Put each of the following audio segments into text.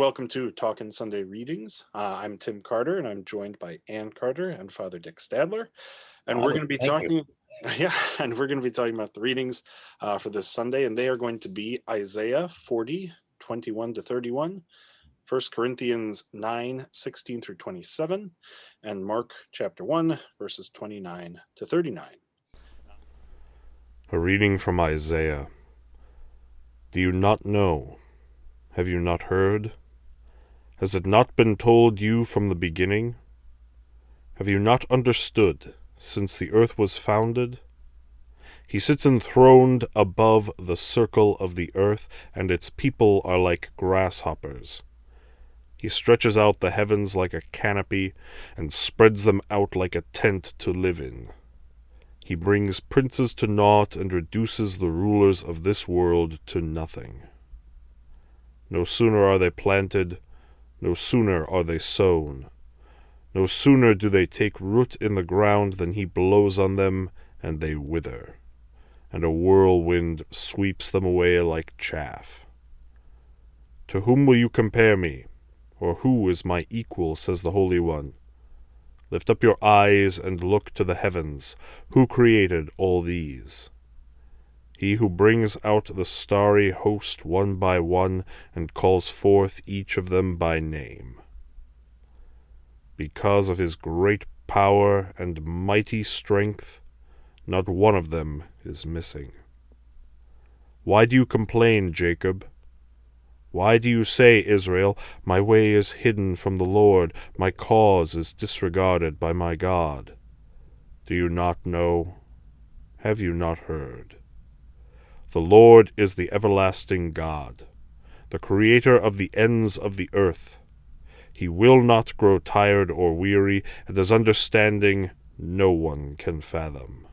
welcome to Talkin' Sunday Readings. I'm Tim Carter, and I'm joined by Ann Carter and Father Dick Stadler, and we're Oh, going to be thank you. talking, yeah, and we're going to be talking about the readings for this Sunday, and they are going to be Isaiah 40:21 to 31, 1 Corinthians 9:16 through 27, and Mark chapter 1, verses 29 to 39. A reading from Isaiah. Do you not know? Have you not heard? Has it not been told you from the beginning? Have you not understood since the earth was founded? He sits enthroned above the circle of the earth, and its people are like grasshoppers. He stretches out the heavens like a canopy, and spreads them out like a tent to live in. He brings princes to naught and reduces the rulers of this world to nothing. No sooner are they planted, no sooner are they sown. No sooner do they take root in the ground than he blows on them, and they wither, and a whirlwind sweeps them away like chaff. To whom will you compare me? Or who is my equal, says the Holy One? Lift up your eyes and look to the heavens. Who created all these? He who brings out the starry host one by one and calls forth each of them by name. Because of his great power and mighty strength, not one of them is missing. Why do you complain, Jacob? Why do you say, Israel, my way is hidden from the Lord, my cause is disregarded by my God? Do you not know? Have you not heard? The Lord is the everlasting God, the creator of the ends of the earth. He will not grow tired or weary, and his understanding no one can fathom.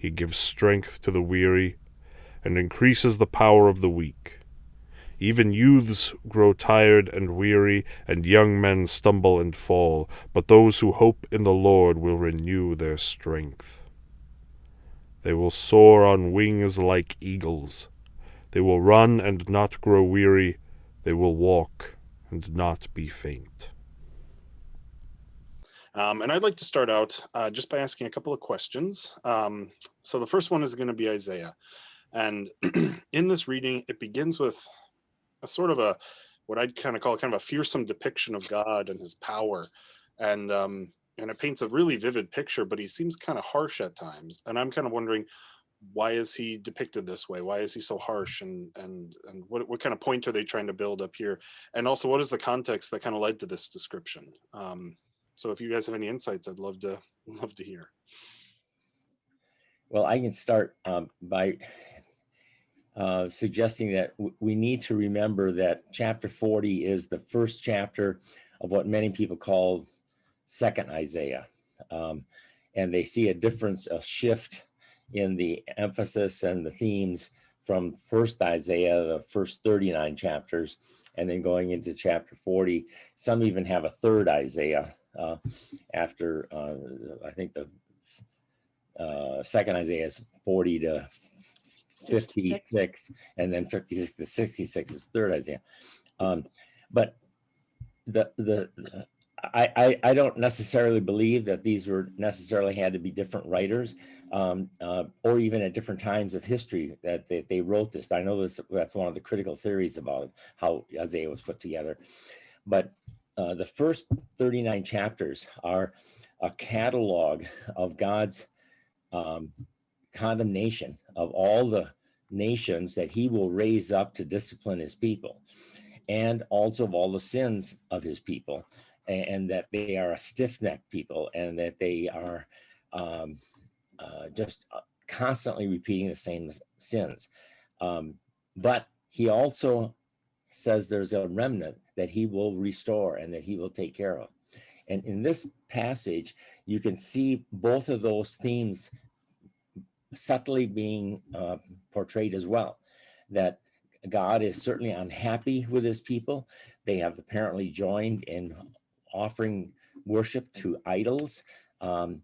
He gives strength to the weary, and increases the power of the weak. Even youths grow tired and weary, and young men stumble and fall, but those who hope in the Lord will renew their strength. They will soar on wings like eagles. They will run and not grow weary. They will walk and not be faint. And I'd like to start out just by asking a couple of questions. So the first one is going to be Isaiah. And in this reading, it begins with a sort of what I'd kind of call a fearsome depiction of God and his power. And it paints a really vivid picture, but he seems kind of harsh at times. And I'm kind of wondering, why is he depicted this way? Why is he so harsh? And what kind of point are they trying to build up here? And also, what is the context that kind of led to this description? So if you guys have any insights, I'd love to hear. Well, I can start by suggesting that we need to remember that chapter 40 is the first chapter of what many people call second Isaiah. And they see a difference, a shift in the emphasis and the themes from first Isaiah, the first 39 chapters, and then going into chapter 40. Some even have a third Isaiah after, I think the second Isaiah is 40 to 56, and then 56 to 66 is third Isaiah. But I don't necessarily believe that these were necessarily had to be different writers, or even at different times of history that they wrote this. I know that's one of the critical theories about how Isaiah was put together. But the first 39 chapters are a catalog of God's condemnation of all the nations that he will raise up to discipline his people, and also of all the sins of his people, and that they are a stiff-necked people, and that they are just constantly repeating the same sins. But he also says there's a remnant that he will restore and that he will take care of. And in this passage, you can see both of those themes subtly being portrayed as well. That God is certainly unhappy with his people. They have apparently joined in offering worship to idols and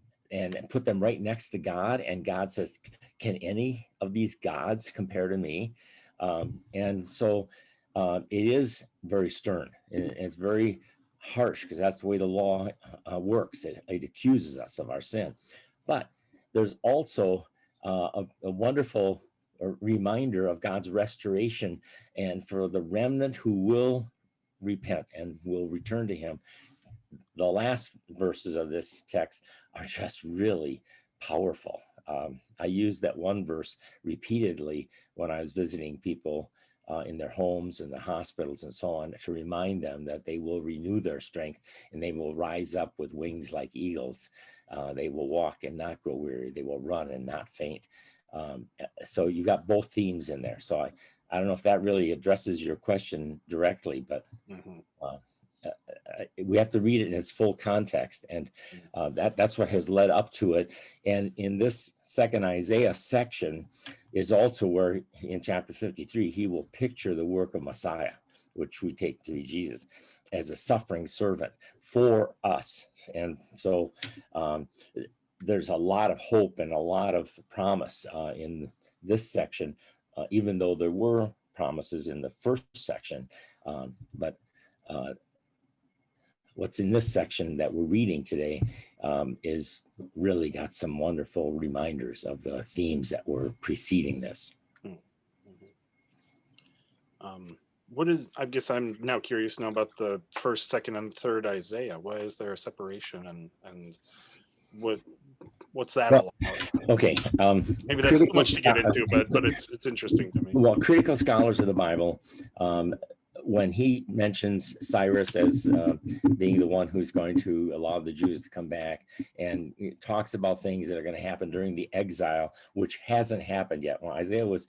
put them right next to God. And God says, can any of these gods compare to me? And so it is very stern, and it's very harsh, because that's the way the law works. It accuses us of our sin. But there's also a wonderful reminder of God's restoration, and for the remnant who will repent and will return to him. The last verses of this text are just really powerful. I used that one verse repeatedly when I was visiting people in their homes and the hospitals and so on, to remind them that they will renew their strength and they will rise up with wings like eagles. They will walk and not grow weary. They will run and not faint. So you got both themes in there. So I don't know if that really addresses your question directly, but we have to read it in its full context, and that's what has led up to it. And in this second Isaiah section is also where, in chapter 53, he will picture the work of Messiah, which we take to be Jesus, as a suffering servant for us. And so there's a lot of hope and a lot of promise in this section, even though there were promises in the first section. But what's in this section that we're reading today is really got some wonderful reminders of the themes that were preceding this. I guess I'm now curious now about the first, second, and third Isaiah. Why is there a separation, and what's that all about? Okay. Maybe that's too much to get into, but it's interesting to me. Well, critical scholars of the Bible, when he mentions Cyrus as being the one who's going to allow the Jews to come back, and it talks about things that are going to happen during the exile, which hasn't happened yet. Well, Isaiah was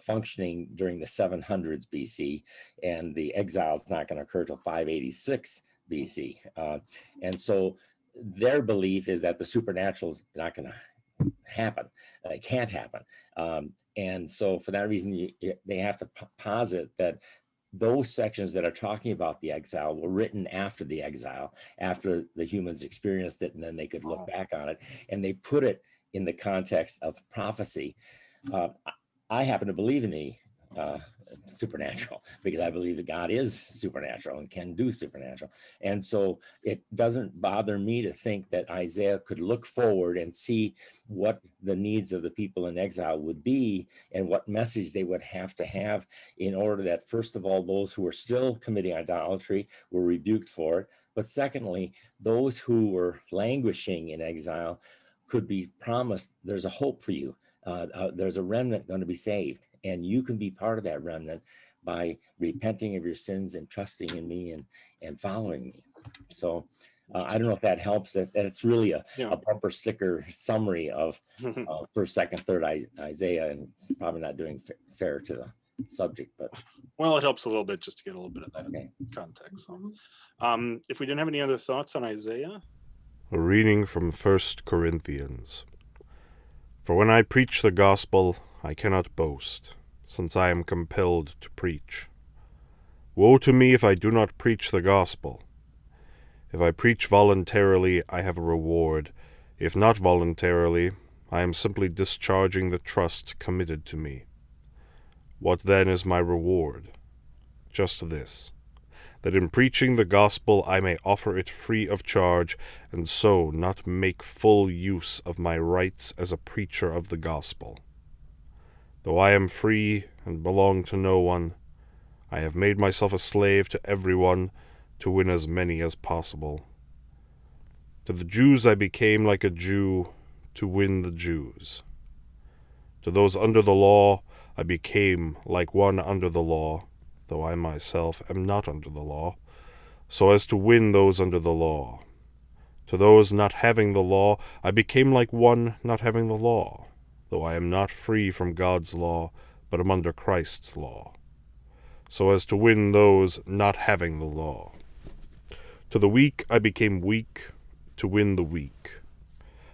functioning during the 700s BC, and the exile is not going to occur till 586 BC. And so their belief is that the supernatural is not going to happen. It can't happen. And so for that reason, they have to posit that those sections that are talking about the exile were written after the exile, after the humans experienced it, and then they could look back on it, and they put it in the context of prophecy. I happen to believe in the supernatural, because I believe that God is supernatural and can do supernatural. And so it doesn't bother me to think that Isaiah could look forward and see what the needs of the people in exile would be, and what message they would have to have in order that, first of all, those who were still committing idolatry were rebuked for it. But secondly, those who were languishing in exile could be promised, there's a hope for you. There's a remnant going to be saved, and you can be part of that remnant by repenting of your sins and trusting in me and following me. So I don't know if that helps. That's really a bumper sticker summary of first, second, third Isaiah, and it's probably not doing fair to the subject, but well, it helps a little bit just to get a little bit of that context. So, if we didn't have any other thoughts on Isaiah, a reading from 1 Corinthians. For when I preach the gospel, I cannot boast, since I am compelled to preach. Woe to me if I do not preach the gospel. If I preach voluntarily, I have a reward. If not voluntarily, I am simply discharging the trust committed to me. What then is my reward? Just this, that in preaching the gospel I may offer it free of charge, and so not make full use of my rights as a preacher of the gospel. Though I am free and belong to no one, I have made myself a slave to everyone to win as many as possible. To the Jews I became like a Jew to win the Jews. To those under the law I became like one under the law, though I myself am not under the law, so as to win those under the law. To those not having the law I became like one not having the law, though I am not free from God's law, but am under Christ's law, so as to win those not having the law. To the weak I became weak, to win the weak.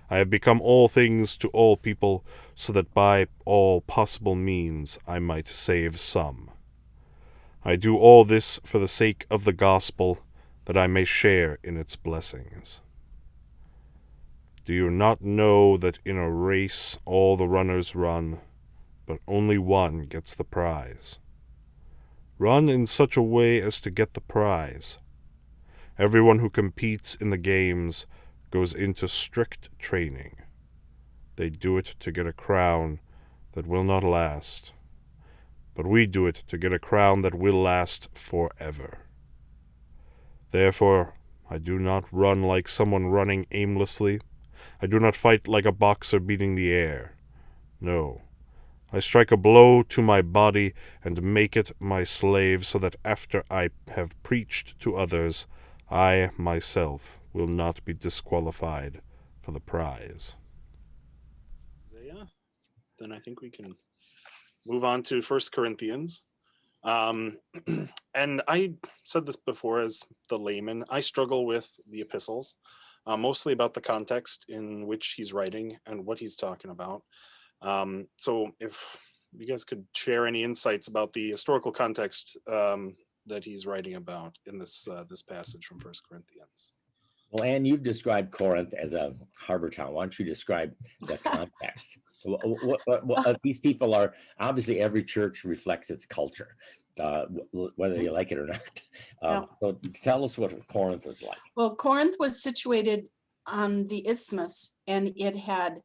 I have become all things to all people, so that by all possible means I might save some. I do all this for the sake of the gospel, that I may share in its blessings. Do you not know that in a race all the runners run, but only one gets the prize? Run in such a way as to get the prize. Everyone who competes in the games goes into strict training. They do it to get a crown that will not last, but we do it to get a crown that will last forever. Therefore, I do not run like someone running aimlessly. I do not fight like a boxer beating the air. No, I strike a blow to my body and make it my slave, so that after I have preached to others, I myself will not be disqualified for the prize. Isaiah? Then I think we can move on to 1 Corinthians. And I said this before as the layman, I struggle with the epistles, mostly about the context in which he's writing and what he's talking about. So if you guys could share any insights about the historical context that he's writing about in this passage from 1 Corinthians. Well, Anne, you've described Corinth as a harbor town. Why don't you describe the context? These people are, obviously every church reflects its culture, whether you like it or not. So tell us what Corinth is like. Well, Corinth was situated on the isthmus, and it had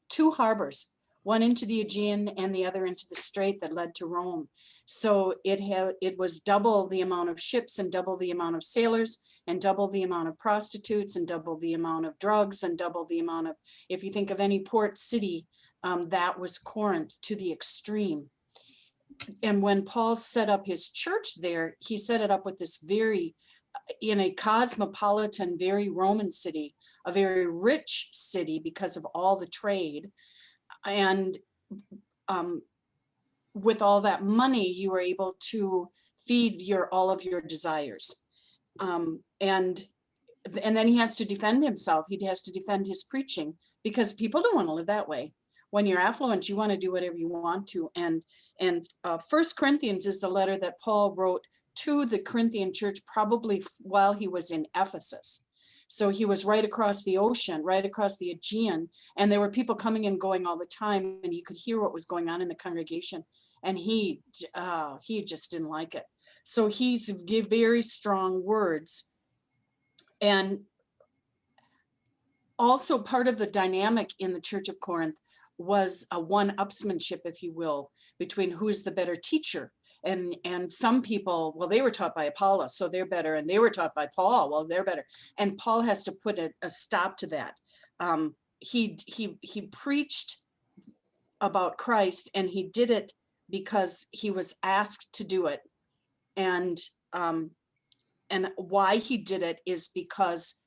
two harbors, one into the Aegean and the other into the strait that led to Rome. So it was double the amount of ships and double the amount of sailors and double the amount of prostitutes and double the amount of drugs and double the amount of, if you think of any port city, that was Corinth to the extreme. And when Paul set up his church there, he set it up with this in a cosmopolitan, very Roman city, a very rich city because of all the trade. And with all that money, you were able to feed all of your desires. And then he has to defend himself. He has to defend his preaching because people don't want to live that way. When you're affluent, you want to do whatever you want to. And 1 Corinthians is the letter that Paul wrote to the Corinthian church, probably while he was in Ephesus. So he was right across the ocean, right across the Aegean, and there were people coming and going all the time, and you could hear what was going on in the congregation. And he just didn't like it. So he's give very strong words. And also part of the dynamic in the Church of Corinth was a one-upsmanship, if you will, between who is the better teacher. And some people, well, they were taught by Apollos, so they're better. And they were taught by Paul, well, they're better. And Paul has to put a stop to that. He preached about Christ, and he did it because he was asked to do it. And why he did it is because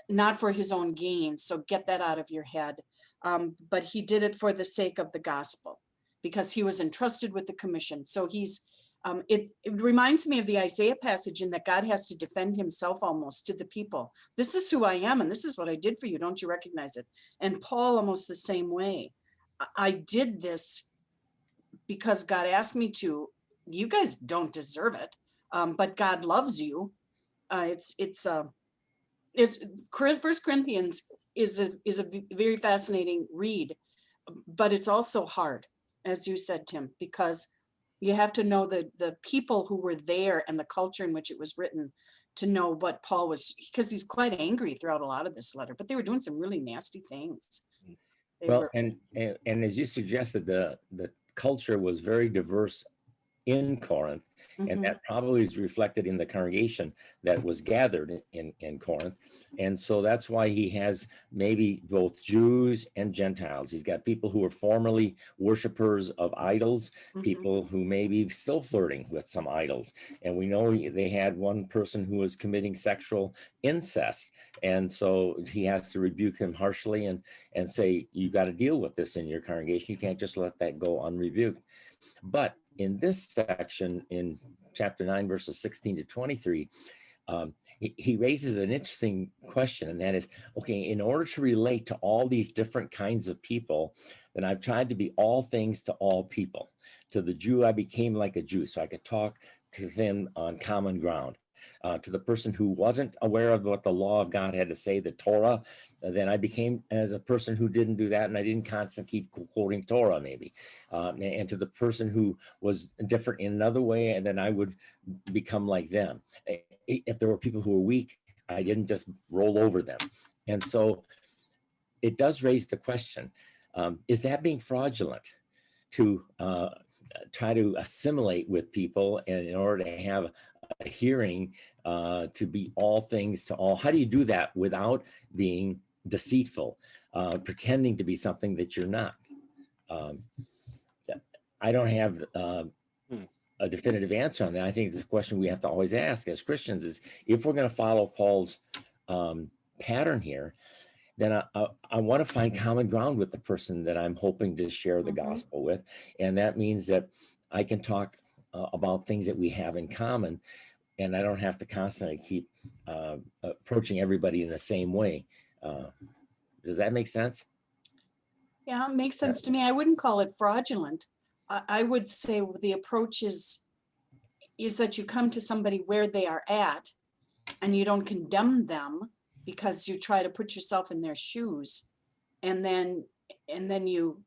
not for his own gain. So get that out of your head. But he did it for the sake of the gospel, because he was entrusted with the commission. So it reminds me of the Isaiah passage in that God has to defend himself almost to the people. This is who I am, and this is what I did for you. Don't you recognize it? And Paul almost the same way. I did this because God asked me to. You guys don't deserve it, but God loves you. It's 1 Corinthians is a very fascinating read, but it's also hard, as you said, Tim, because you have to know the people who were there and the culture in which it was written to know what Paul was, because he's quite angry throughout a lot of this letter, but they were doing some really nasty things. And as you suggested, the culture was very diverse in Corinth, and that probably is reflected in the congregation that was gathered in Corinth. And so that's why he has maybe both Jews and Gentiles. He's got people who are formerly worshipers of idols, people who may be still flirting with some idols. And we know they had one person who was committing sexual incest. And so he has to rebuke him harshly and say, you got to deal with this in your congregation. You can't just let that go unrebuked. But in this section, in chapter 9, verses 16 to 23, he raises an interesting question, and that is, okay, in order to relate to all these different kinds of people, then I've tried to be all things to all people. To the Jew, I became like a Jew, so I could talk to them on common ground. To the person who wasn't aware of what the law of God had to say, the Torah, then I became as a person who didn't do that, and I didn't constantly keep quoting Torah, maybe. And to the person who was different in another way, and then I would become like them. If there were people who were weak, I didn't just roll over them. And so it does raise the question, is that being fraudulent to try to assimilate with people, and in order to have a hearing to be all things to all? How do you do that without being deceitful, pretending to be something that you're not? I don't have a definitive answer on that. I think it's a question we have to always ask as Christians, is if we're going to follow Paul's pattern here, then I want to find common ground with the person that I'm hoping to share the gospel with. And that means that I can talk about things that we have in common, and I don't have to constantly keep approaching everybody in the same way. Does that make sense? Yeah, it makes sense to me. I wouldn't call it fraudulent. I would say the approach is that you come to somebody where they are at, and you don't condemn them because you try to put yourself in their shoes, and then you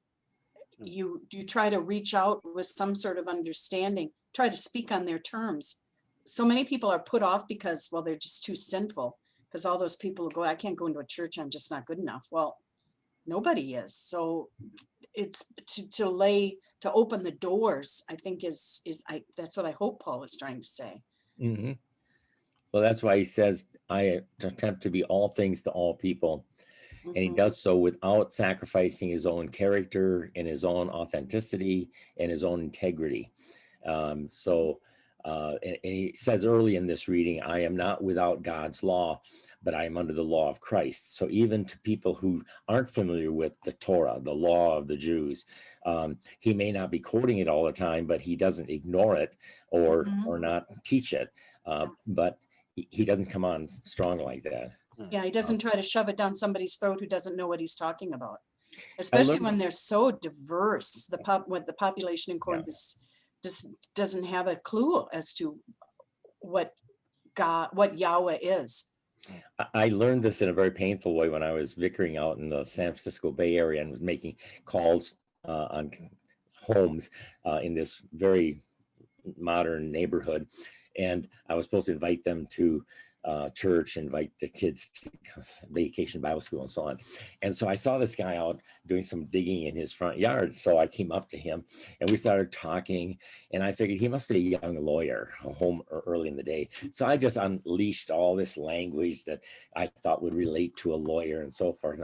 try to reach out with some sort of understanding, try to speak on their terms. So many people are put off because, well, they're just too sinful, because all those people go, I can't go into a church, I'm just not good enough. Well, nobody is. So it's to open the doors, I think that's what I hope Paul is trying to say. Mm-hmm. Well, that's why he says, I attempt to be all things to all people. And he does so without sacrificing his own character and his own authenticity and his own integrity. And he says early in this reading, I am not without God's law, but I am under the law of Christ. So even to people who aren't familiar with the Torah, the law of the Jews, he may not be quoting it all the time, but he doesn't ignore it or not teach it. But he doesn't come on strong like that. Yeah, he doesn't try to shove it down somebody's throat who doesn't know what he's talking about, especially when they're so diverse. The population in Corinth just doesn't have a clue as to what Yahweh is. I learned this in a very painful way when I was vicaring out in the San Francisco Bay Area and was making calls on homes in this very modern neighborhood. And I was supposed to invite them to church, invite the kids to vacation Bible school and so on. And so I saw this guy out doing some digging in his front yard. So I came up to him and we started talking, and I figured he must be a young lawyer home early in the day. So I just unleashed all this language that I thought would relate to a lawyer and so forth.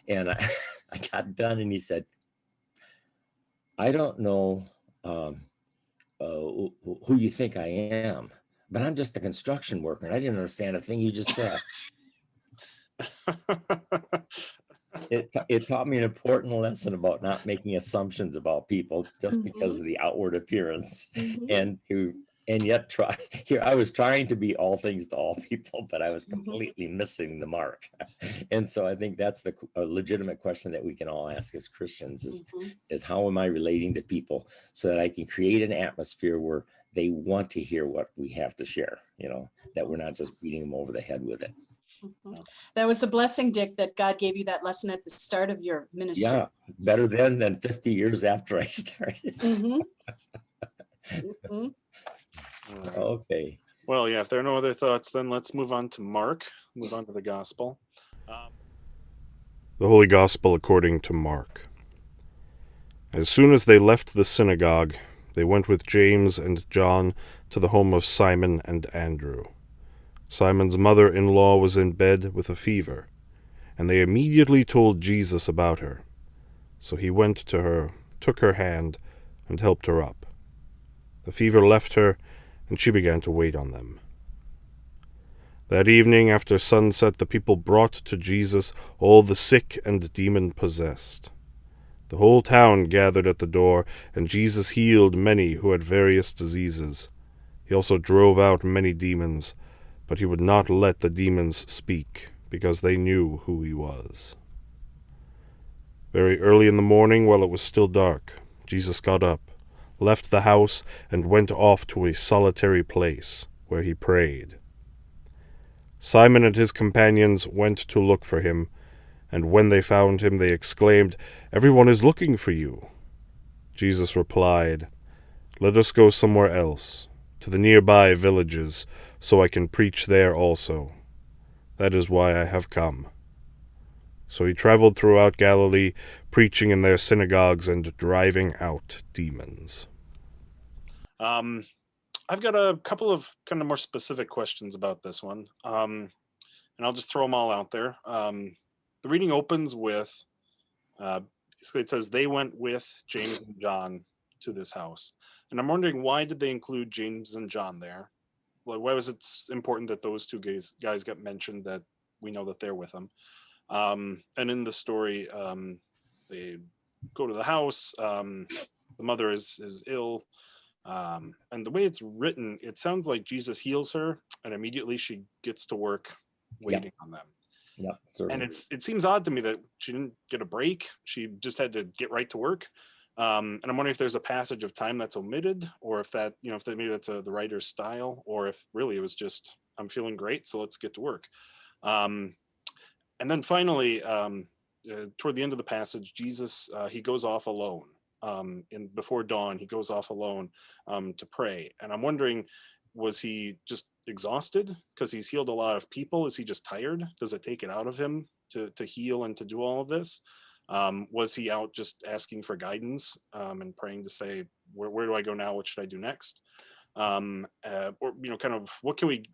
And I got done and he said, I don't know who you think I am, but I'm just a construction worker, and I didn't understand a thing you just said. It taught me an important lesson about not making assumptions about people just because of the outward appearance, and yet try. Here I was trying to be all things to all people, but I was completely missing the mark. And so I think that's a legitimate question that we can all ask as Christians: is how am I relating to people so that I can create an atmosphere where they want to hear what we have to share, that we're not just beating them over the head with it. That was a blessing, Dick, that God gave you that lesson at the start of your ministry. Yeah, better then than 50 years after I started. Okay. Well, yeah, if there are no other thoughts, then let's move on to Mark, move on to the gospel. The Holy Gospel according to Mark. As soon as they left the synagogue, they went with James and John to the home of Simon and Andrew. Simon's mother-in-law was in bed with a fever, and they immediately told Jesus about her. So he went to her, took her hand, and helped her up. The fever left her, and she began to wait on them. That evening after sunset, the people brought to Jesus all the sick and demon-possessed. The whole town gathered at the door, and Jesus healed many who had various diseases. He also drove out many demons, but he would not let the demons speak, because they knew who he was. Very early in the morning, while it was still dark, Jesus got up, left the house, and went off to a solitary place, where he prayed. Simon and his companions went to look for him, and when they found him, they exclaimed, "Everyone is looking for you." Jesus replied, "Let us go somewhere else, to the nearby villages, so I can preach there also. That is why I have come." So he traveled throughout Galilee, preaching in their synagogues and driving out demons. I've got a couple of kind of more specific questions about this one, and I'll just throw them all out there. The reading opens with, basically it says, they went with James and John to this house. And I'm wondering, why did they include James and John there? Like, why was it important that those two guys got mentioned, that we know that they're with them? And in the story, they go to the house. The mother is ill. And the way it's written, it sounds like Jesus heals her, and immediately she gets to work waiting on them. Yeah, And certainly. it seems odd to me that she didn't get a break. She just had to get right to work. And I'm wondering if there's a passage of time that's omitted, or if that, if that maybe that's the writer's style, or if really it was just, I'm feeling great, so let's get to work. And then finally, toward the end of the passage, Jesus, he goes off alone. Before dawn, he goes off alone to pray. And I'm wondering, was he just exhausted because he's healed a lot of people? Is he just tired? Does it take it out of him to heal and to do all of this? Was he out just asking for guidance and praying to say, where do I go now? What should I do next? Or kind of what can we?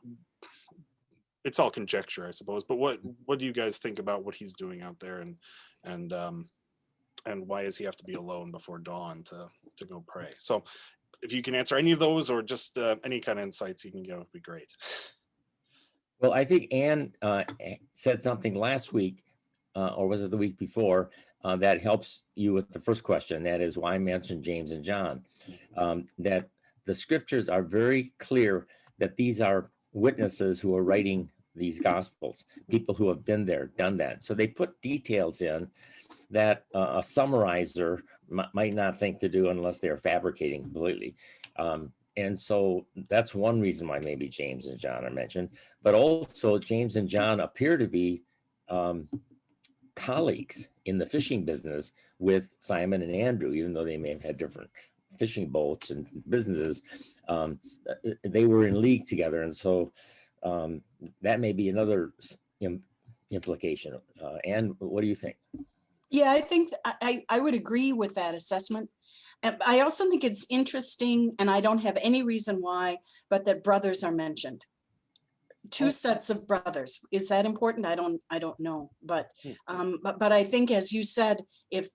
It's all conjecture, I suppose. But what do you guys think about what he's doing out there, and why does he have to be alone before dawn to go pray? So, if you can answer any of those, or just any kind of insights you can give, would be great. Well, I think Anne said something last week, or was it the week before, that helps you with the first question. That is why I mentioned James and John. That the scriptures are very clear that these are witnesses who are writing these gospels, people who have been there, done that. So they put details in that a summarizer might not think to do unless they're fabricating completely. And so that's one reason why maybe James and John are mentioned, but also James and John appear to be colleagues in the fishing business with Simon and Andrew, even though they may have had different fishing boats and businesses. They were in league together. And so that may be another implication. Anne, what do you think? Yeah, I think I would agree with that assessment. And I also think it's interesting, and I don't have any reason why, but that brothers are mentioned. Two sets of brothers. Is that important? I don't know. But I think, as you said, if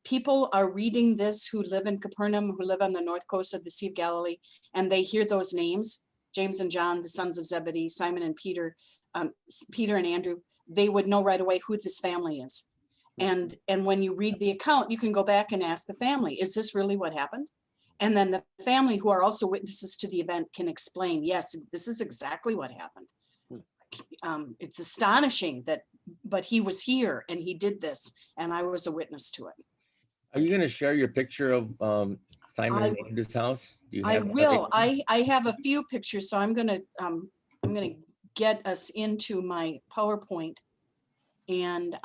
people are reading this who live in Capernaum, who live on the north coast of the Sea of Galilee, and they hear those names, James and John, the sons of Zebedee, Simon and Peter, Peter and Andrew, they would know right away who this family is. And when you read the account, you can go back and ask the family, is this really what happened? And then the family, who are also witnesses to the event, can explain, yes, this is exactly what happened. It's astonishing but he was here and he did this, and I was a witness to it. Are you going to share your picture of Simon and Andrew's house? Do you have I will. I have a few pictures, so I'm going to get us into my PowerPoint, and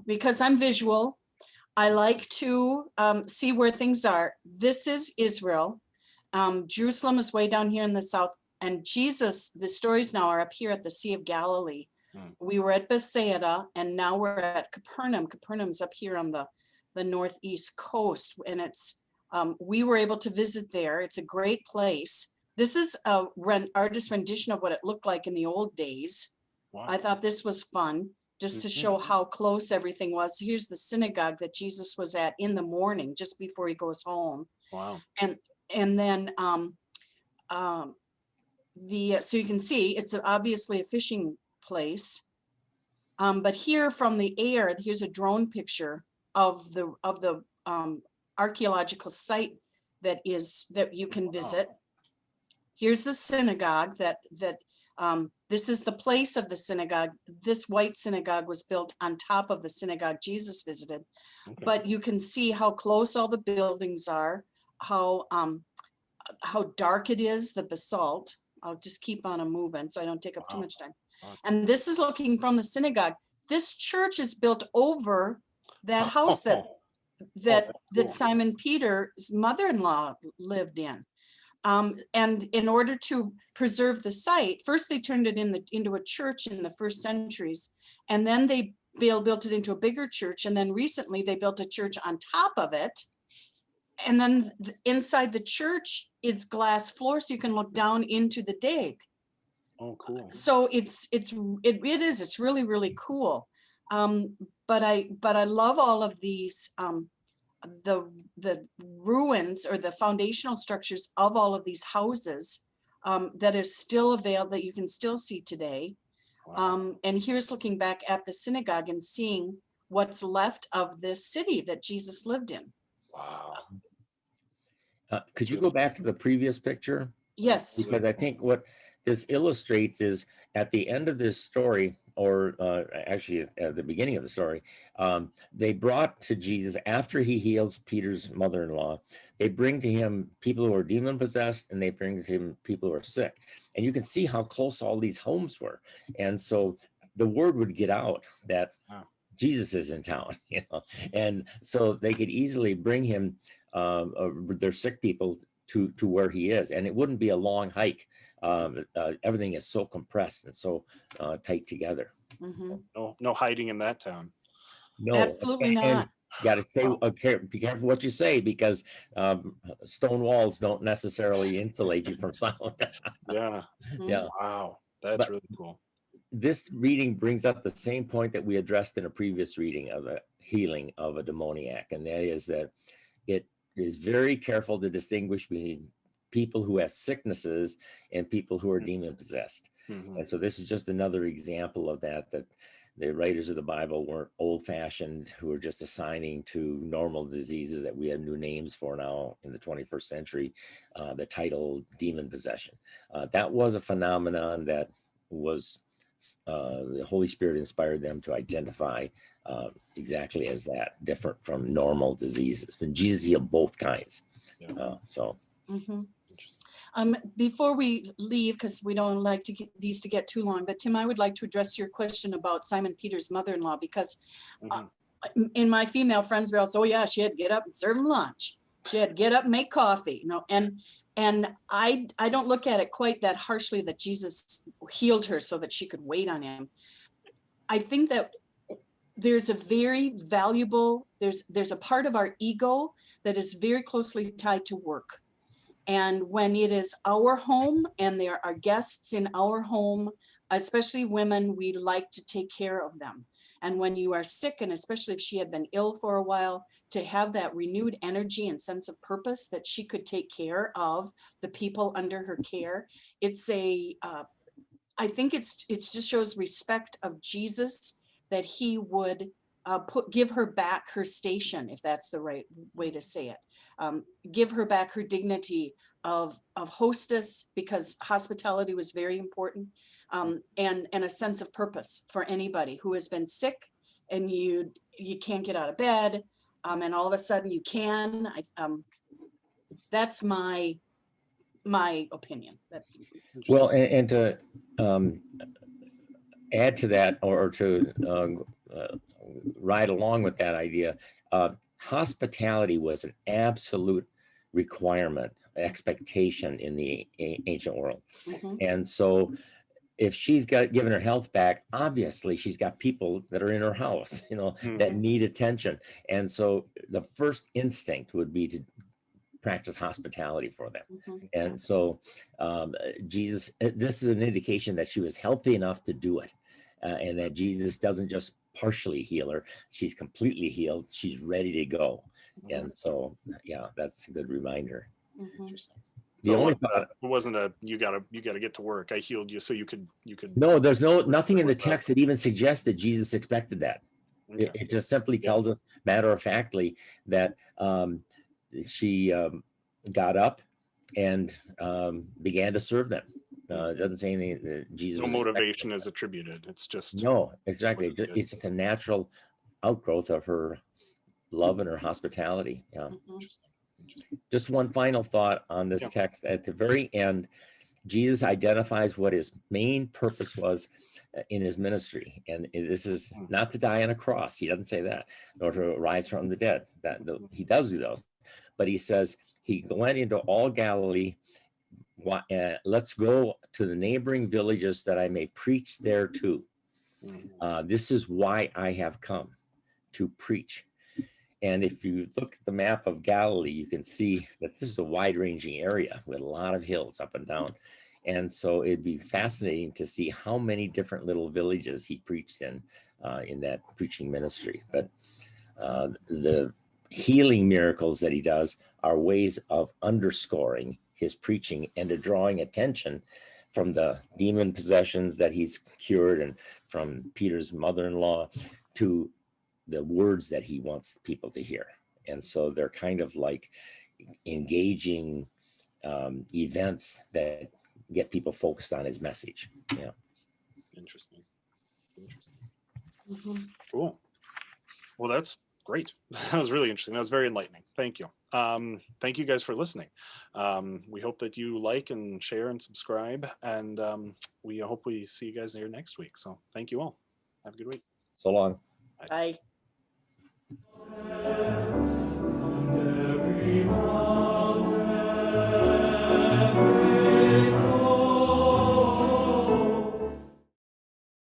because I'm visual, I like to see where things are. This is Israel. Jerusalem is way down here in the south, and Jesus, the stories now are up here at the Sea of Galilee. We were at Bethsaida, and now we're at Capernaum. Capernaum's up here on the northeast coast, and it's we were able to visit there. It's a great place. This is a artist rendition of what it looked like in the old days. Wow. I thought this was fun, just to show how close everything was. Here's the synagogue that Jesus was at in the morning, just before he goes home. Wow. And then so you can see it's obviously a fishing place. But here from the air, here's a drone picture of the archaeological site that you can visit. Here's the synagogue this is the place of the synagogue. This white synagogue was built on top of the synagogue Jesus visited. Okay. But you can see how close all the buildings are, how dark it is, the basalt. I'll just keep on moving so I don't take up too Wow. much time. Wow. And this is looking from the synagogue. This church is built over that house that that's cool. Simon Peter's mother-in-law lived in. And in order to preserve the site, first they turned it into a church in the first centuries, and then they built it into a bigger church, and then recently they built a church on top of it. And then inside the church, it's glass floor, so you can look down into the dig. Oh, cool. So it's really, really cool. But I love all of these the ruins or the foundational structures of all of these houses that are still available, that you can still see today. Wow. And here's looking back at the synagogue and seeing what's left of this city that Jesus lived in. Wow. Could you go back to the previous picture? Yes. Because I think what this illustrates is at the end of this story, or actually at the beginning of the story, they brought to Jesus, after he heals Peter's mother-in-law, they bring to him people who are demon possessed, and they bring to him people who are sick. And you can see how close all these homes were. And so the word would get out that Jesus is in town, you know, and so they could easily bring him their sick people to where he is, and it wouldn't be a long hike. Everything is so compressed and so tight together. Mm-hmm. No hiding in that town. No, Absolutely not. Got to say, be careful what you say, because stone walls don't necessarily insulate you from sound. Yeah. Yeah. Wow. That's really cool. This reading brings up the same point that we addressed in a previous reading of the healing of a demoniac, and that is that it is very careful to distinguish between people who have sicknesses and people who are demon possessed. Mm-hmm. And so this is just another example of that the writers of the Bible weren't old-fashioned, who were just assigning to normal diseases that we have new names for now in the 21st century, the title demon possession. That was a phenomenon that was the Holy Spirit inspired them to identify exactly as that, different from normal diseases. And Jesus healed both kinds. Yeah. Mm-hmm. Before we leave, because we don't like to get these to get too long, but Tim, I would like to address your question about Simon Peter's mother-in-law, because in my female friends, we also, oh yeah, she had to get up and serve him lunch. She had to get up and make coffee, you know, and I don't look at it quite that harshly that Jesus healed her so that she could wait on him. I think that there's a very valuable, there's a part of our ego that is very closely tied to work. And when it is our home and there are guests in our home, especially women, we like to take care of them. And when you are sick, and especially if she had been ill for a while, to have that renewed energy and sense of purpose that she could take care of the people under her care, I think it just shows respect of Jesus that he would give her back her station, if that's the right way to say it. Give her back her dignity of hostess, because hospitality was very important, and a sense of purpose for anybody who has been sick and you can't get out of bed, and all of a sudden you can. That's my opinion. That's well, and to add to that, or to ride along with that idea, hospitality was an absolute requirement, expectation in the ancient world. mm-hmm. And so if she's got given her health back, obviously she's got people that are in her house, you know, that need attention. And so the first instinct would be to practice hospitality for them. Mm-hmm. And so Jesus, this is an indication that she was healthy enough to do it, and that Jesus doesn't just partially heal her. She's completely healed. She's ready to go. Mm-hmm. And so, yeah, that's a good reminder. Mm-hmm. The So only it wasn't a you gotta get to work. I healed you so you could. No, there's nothing in the text that even suggests that Jesus expected that. Okay. It just simply tells us matter of factly that she got up and began to serve them. It doesn't say anything that Jesus. No motivation is attributed. It's just no, exactly. It's just a natural outgrowth of her love and her hospitality. Yeah. Mm-hmm. Just one final thought on this text. At the very end, Jesus identifies what his main purpose was in his ministry. And this is not to die on a cross. He doesn't say that, nor to rise from the dead. He does do those. But he says he went into all Galilee. Let's go to the neighboring villages that I may preach there too. This is why I have come, to preach. And if you look at the map of Galilee, you can see that this is a wide-ranging area with a lot of hills up and down. And so it'd be fascinating to see how many different little villages he preached in that preaching ministry. But the healing miracles that he does are ways of underscoring his preaching and to drawing attention from the demon possessions that he's cured and from Peter's mother-in-law to the words that he wants people to hear. And so they're kind of like engaging events that get people focused on his message. Yeah. Interesting. Cool. Well, that's great. That was really interesting. That was very enlightening. Thank you. Thank you guys for listening. We hope that you like and share and subscribe, and we hope we see you guys here next week. So thank you all. Have a good week. So long. Bye.